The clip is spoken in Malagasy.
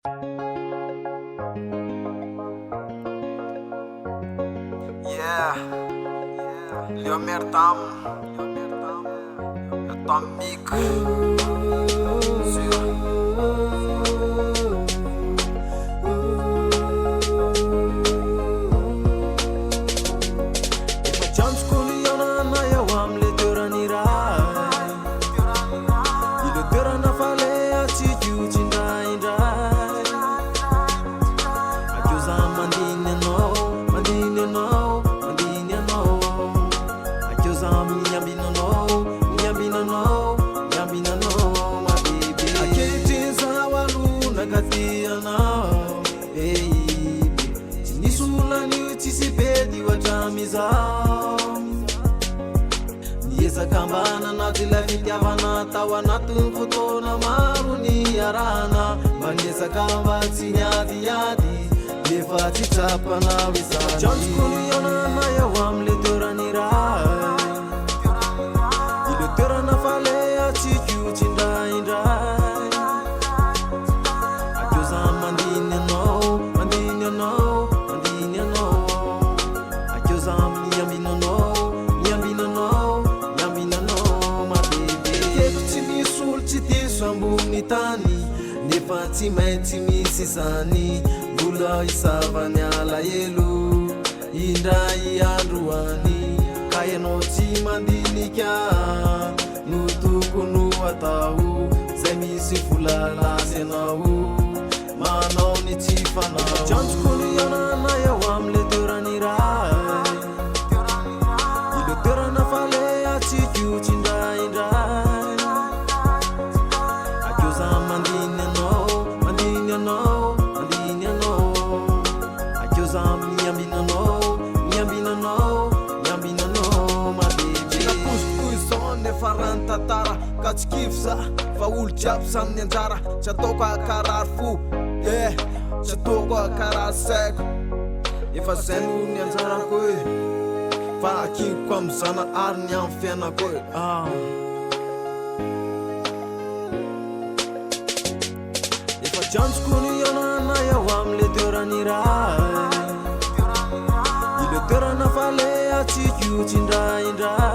Yeah, Leo Mertam, Atomic, Kambana na tila fitiavana tawa natun fotona maru ni arana Manesa kamba tinyadi yadi Lefa titapa na wisani Jones kuni yona na ya wamle terani rai Ile terana fale ya chiku chinda indrai Ajoza mandine no, mandine no, mandine no Ajoza miyambino no, miyambino no Ambunitani nefa tsy maintsy misy zany vola isavany alahelo indray androany ka ianao tsy mandinika no tokony atao zay misy vola lasy ianao manao ny tsy fanao janjokony ianana eo amle toerany ray ile toerana fale atsiko tsindraindray Farantatara katsikifsa fa olo jiaby saminy anjara tsy ataoko akarary fo tsy ataoko akarary saiko efa zay no ny anjarako e fa akingiko amy zana ary ny amy fiainako e efa janjoko ny ianana eo amle toerany ray ile toerana fale atsiko tsindraindray